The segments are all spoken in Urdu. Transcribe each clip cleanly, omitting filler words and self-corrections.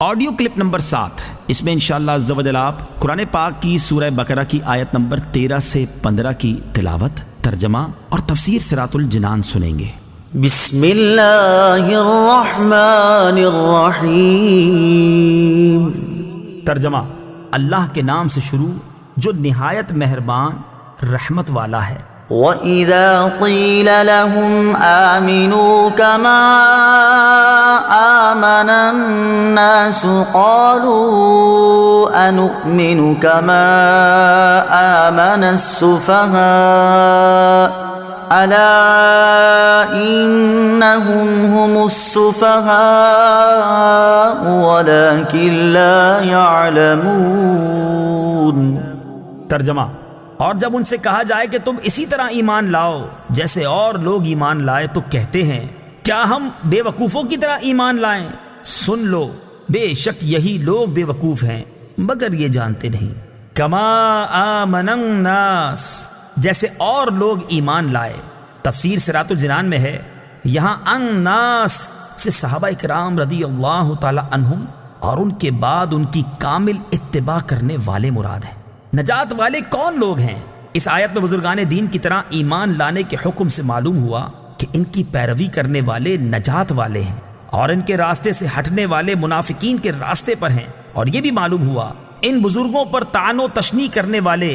آڈیو کلپ نمبر 7، اس میں انشاءاللہ عز و جل آپ قرآن پاک کی سورہ بقرہ کی آیت نمبر 13 سے 15 کی تلاوت، ترجمہ اور تفسیر صراط الجنان سنیں گے۔ بسم اللہ الرحمن الرحیم۔ ترجمہ: اللہ کے نام سے شروع جو نہایت مہربان رحمت والا ہے۔ وَإِذَا قِيلَ لَهُمْ آمِنُوا كَمَا آمَنَ النَّاسُ قَالُوا أَنُؤْمِنُ كَمَا آمَنَ السُّفَهَاءُ أَلَا إِنَّهُمْ هُمُ السُّفَهَاءُ وَلَكِنْ لَا يَعْلَمُونَ۔ ترجمہ: اور جب ان سے کہا جائے کہ تم اسی طرح ایمان لاؤ جیسے اور لوگ ایمان لائے تو کہتے ہیں کیا ہم بے وقوفوں کی طرح ایمان لائیں؟ سن لو، بے شک یہی لوگ بے وقوف ہیں مگر یہ جانتے نہیں۔ کما آمن الناس، جیسے اور لوگ ایمان لائے۔ تفسیر صراط الجنان میں ہے، یہاں الناس سے صحابہ کرام رضی اللہ تعالی عنہم اور ان کے بعد ان کی کامل اتباع کرنے والے مراد ہیں۔ نجات والے کون لوگ ہیں؟ اس آیت میں بزرگان دین کی طرح ایمان لانے کے حکم سے معلوم ہوا کہ ان کی پیروی کرنے والے نجات والے ہیں اور ان کے راستے سے ہٹنے والے منافقین کے راستے پر ہیں، اور یہ بھی معلوم ہوا ان بزرگوں پر طعن و تشنیع کرنے والے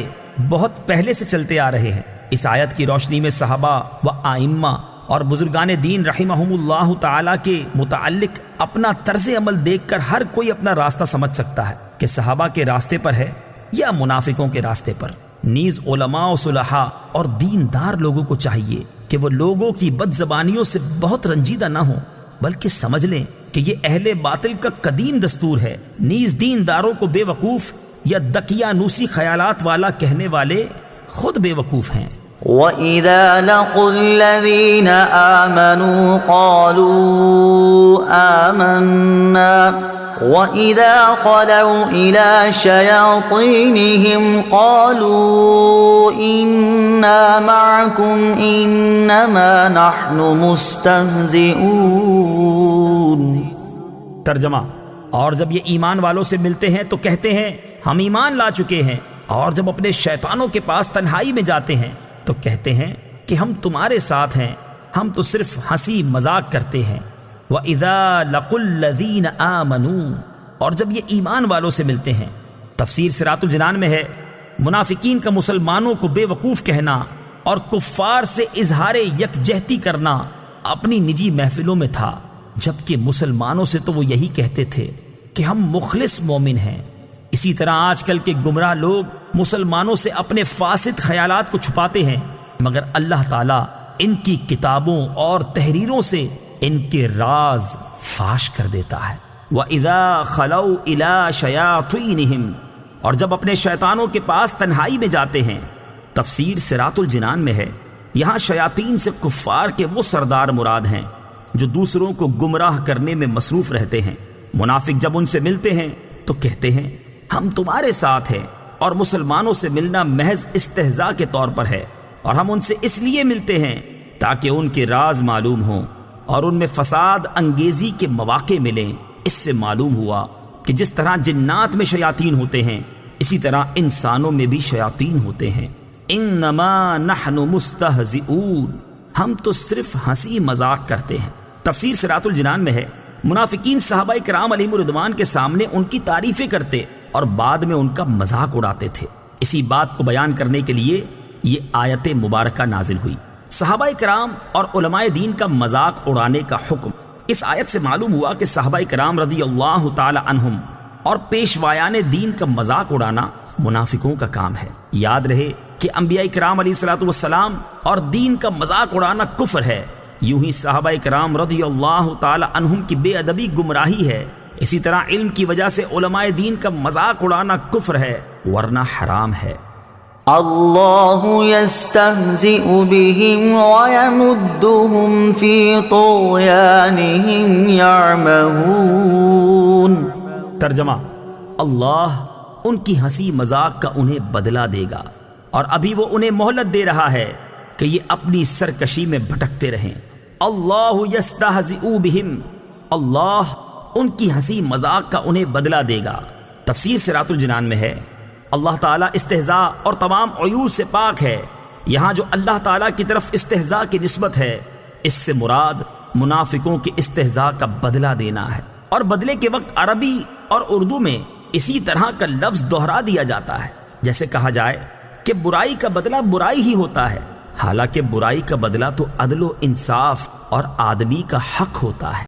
بہت پہلے سے چلتے آ رہے ہیں۔ اس آیت کی روشنی میں صحابہ و آئمہ اور بزرگان دین رحمہم اللہ تعالی کے متعلق اپنا طرز عمل دیکھ کر ہر کوئی اپنا راستہ سمجھ سکتا ہے کہ صحابہ کے راستے پر ہے یا منافقوں کے راستے پر۔ نیز علماء و صلحاء اور دیندار لوگوں کو چاہیے کہ وہ لوگوں کی بد زبانیوں سے بہت رنجیدہ نہ ہوں، بلکہ سمجھ لیں کہ یہ اہل باطل کا قدیم دستور ہے۔ نیز دینداروں کو بے وقوف یا دقیانوسی خیالات والا کہنے والے خود بے وقوف ہیں۔ وَإِذَا لَقُوا الَّذِينَ آمَنُوا قَالُوا آمَنَّا وَإِذَا خَلَوْا إِلَى شَيَاطِينِهِمْ قَالُوا إِنَّا مَعَكُمْ إِنَّمَا نَحْنُ مُسْتَهْزِئُونَ۔ ترجمہ: اور جب یہ ایمان والوں سے ملتے ہیں تو کہتے ہیں ہم ایمان لا چکے ہیں، اور جب اپنے شیطانوں کے پاس تنہائی میں جاتے ہیں تو کہتے ہیں کہ ہم تمہارے ساتھ ہیں، ہم تو صرف ہنسی مذاق کرتے ہیں۔ وَإِذَا لَقُوا الَّذِينَ آمَنُوا، اور جب یہ ایمان والوں سے ملتے ہیں۔ تفسیر صراط الجنان میں ہے، منافقین کا مسلمانوں کو بے وقوف کہنا اور کفار سے اظہار یکجہتی کرنا اپنی نجی محفلوں میں تھا، جبکہ مسلمانوں سے تو وہ یہی کہتے تھے کہ ہم مخلص مومن ہیں۔ اسی طرح آج کل کے گمراہ لوگ مسلمانوں سے اپنے فاسد خیالات کو چھپاتے ہیں، مگر اللہ تعالیٰ ان کی کتابوں اور تحریروں سے ان کے راز فاش کر دیتا ہے۔ وَإِذَا خَلَوْا إِلَى شَيَاطِينِهِمْ، اور جب اپنے شیطانوں کے پاس تنہائی میں جاتے ہیں۔ تفسیر صراط الجنان میں ہے، یہاں شیاطین سے کفار کے وہ سردار مراد ہیں جو دوسروں کو گمراہ کرنے میں مصروف رہتے ہیں۔ منافق جب ان سے ملتے ہیں تو کہتے ہیں ہم تمہارے ساتھ ہیں، اور مسلمانوں سے ملنا محض استہزاء کے طور پر ہے، اور ہم ان سے اس لیے ملتے ہیں تاکہ ان کے راز معلوم ہوں اور ان میں فساد انگیزی کے مواقع ملیں۔ اس سے معلوم ہوا کہ جس طرح جنات میں شیاطین ہوتے ہیں اسی طرح انسانوں میں بھی شیاطین ہوتے ہیں۔ انما نحن مستہزئون، ہم تو صرف ہنسی مذاق کرتے ہیں۔ تفسیر صراط الجنان میں ہے، منافقین صحابہ کرام علیہم رضوان کے سامنے ان کی تعریفیں کرتے اور بعد میں ان کا مذاق اڑاتے تھے۔ اسی بات کو بیان کرنے کے لیے یہ آیت مبارکہ نازل ہوئی۔ صحابہ کرام اور علماء دین کا مذاق اڑانے کا حکم اس آیت سے معلوم ہوا کہ صحابہ کرام رضی اللہ تعالی عنہم اور پیشوایان دین کا مذاق اڑانا منافقوں کا کام ہے۔ یاد رہے کہ انبیاء کرام علیہ الصلوۃ والسلام اور دین کا مذاق اڑانا کفر ہے، یوں ہی صحابہ کرام رضی اللہ تعالی عنہم کی بے ادبی گمراہی ہے۔ اسی طرح علم کی وجہ سے علماء دین کا مذاق اڑانا کفر ہے ورنہ حرام ہے۔ اللہ یستہزئ بہم ویمدہم فی طغیانہم یعمہون۔ ترجمہ: اللہ ان کی ہنسی مذاق کا انہیں بدلہ دے گا، اور ابھی وہ انہیں مہلت دے رہا ہے کہ یہ اپنی سرکشی میں بھٹکتے رہیں۔ اللہ یستہزئ بہم، اللہ ان کی ہنسی مذاق کا انہیں بدلہ دے گا۔ تفسیر صراط الجنان میں ہے اللہ تعالیٰ استہزاء اور تمام عیوب سے پاک ہے۔ یہاں جو اللہ تعالیٰ کی طرف استہزاء کی نسبت ہے، اس سے مراد منافقوں کے استہزاء کا بدلہ دینا ہے، اور بدلے کے وقت عربی اور اردو میں اسی طرح کا لفظ دہرا دیا جاتا ہے، جیسے کہا جائے کہ برائی کا بدلہ برائی ہی ہوتا ہے، حالانکہ برائی کا بدلہ تو عدل و انصاف اور آدمی کا حق ہوتا ہے۔